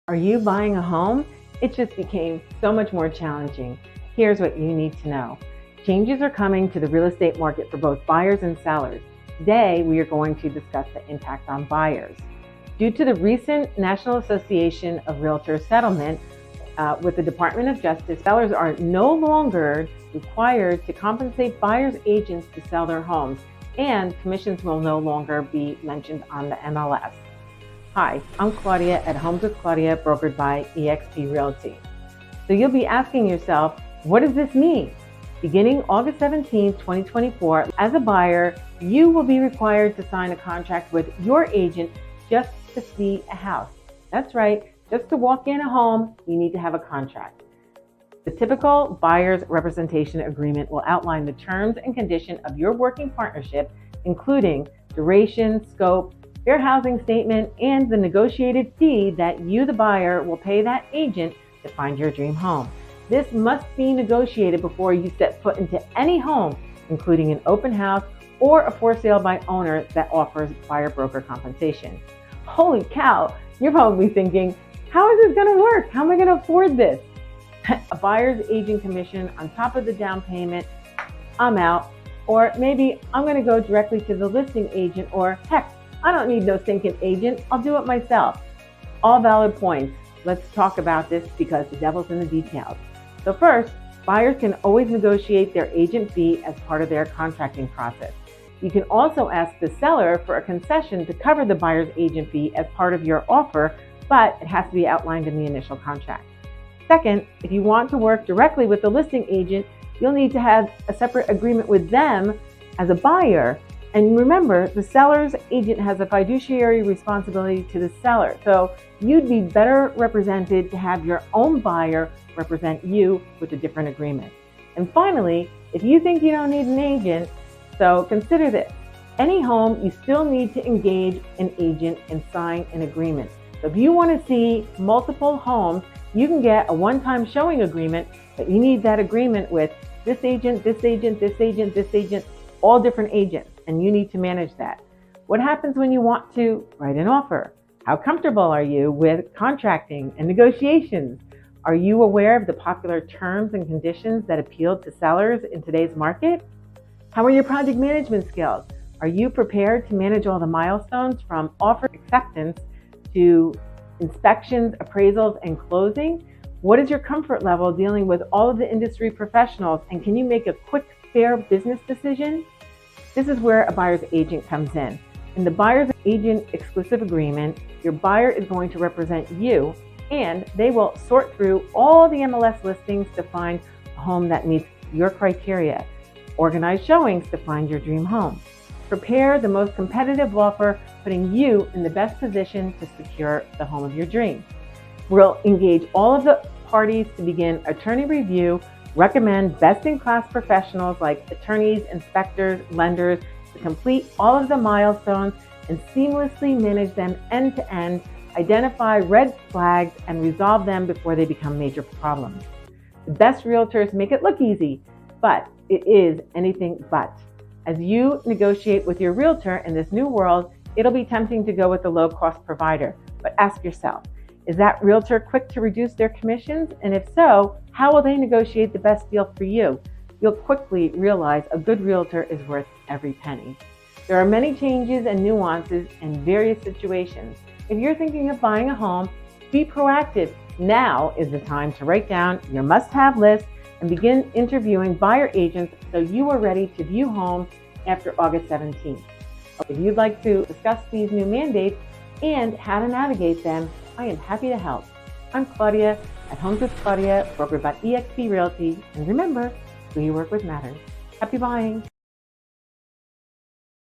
Are you buying a home? It just became so much more challenging. Here's what you need to know. Changes are coming to the real estate market for both buyers and sellers. Today, we are going to discuss the impact on buyers. Due to the recent National Association of Realtors settlement with the Department of Justice, sellers are no longer required to compensate buyers' agents to sell their homes, and commissions will no longer be mentioned on the MLS. Hi, I'm Claudia at Homes with Claudia, brokered by eXp Realty. So you'll be asking yourself, what does this mean? Beginning August 17, 2024, as a buyer, you will be required to sign a contract with your agent just to see a house. That's right, just to walk in a home, you need to have a contract. The typical buyer's representation agreement will outline the terms and conditions of your working partnership, including duration, scope, fair housing statement, and the negotiated fee that you, the buyer, will pay that agent to find your dream home. This must be negotiated before you set foot into any home, including an open house or a for sale by owner that offers buyer broker compensation. Holy cow, you're probably thinking, how is this going to work? How am I going to afford this? A buyer's agent commission on top of the down payment, I'm out. Or maybe I'm going to go directly to the listing agent, or heck, I don't need no stinking agent. I'll do it myself. All valid points. Let's talk about this because the devil's in the details. So first, buyers can always negotiate their agent fee as part of their contracting process. You can also ask the seller for a concession to cover the buyer's agent fee as part of your offer, but it has to be outlined in the initial contract. Second, if you want to work directly with the listing agent, you'll need to have a separate agreement with them as a buyer. And remember, the seller's agent has a fiduciary responsibility to the seller. So you'd be better represented to have your own buyer represent you with a different agreement. And finally, if you think you don't need an agent, so consider this. Any home, you still need to engage an agent and sign an agreement. So if you want to see multiple homes, you can get a one-time showing agreement, but you need that agreement with this agent, this agent, this agent, this agent, all different agents, and you need to manage that. What happens when you want to write an offer? How comfortable are you with contracting and negotiations? Are you aware of the popular terms and conditions that appeal to sellers in today's market? How are your project management skills? Are you prepared to manage all the milestones from offer acceptance to inspections, appraisals, and closing? What is your comfort level dealing with all of the industry professionals, and can you make a quick, fair business decision? This is where a buyer's agent comes in. In the buyer's agent exclusive agreement, your buyer is going to represent you, and they will sort through all the MLS listings to find a home that meets your criteria, organize showings to find your dream home, prepare the most competitive offer, putting you in the best position to secure the home of your dreams. We'll engage all of the parties to begin attorney review, recommend best-in-class professionals like attorneys, inspectors, lenders to complete all of the milestones and seamlessly manage them end-to-end, identify red flags, and resolve them before they become major problems. The best realtors make it look easy, but it is anything but. As you negotiate with your realtor in this new world, it'll be tempting to go with the low-cost provider, but ask yourself, is that realtor quick to reduce their commissions? And if so, how will they negotiate the best deal for you? You'll quickly realize a good realtor is worth every penny. There are many changes and nuances in various situations. If you're thinking of buying a home, be proactive. Now is the time to write down your must-have list and begin interviewing buyer agents so you are ready to view homes after August 17th. If you'd like to discuss these new mandates and how to navigate them, I am happy to help. I'm Claudia at Homes with Claudia, brokered by eXp Realty. And remember, who you work with matters. Happy buying.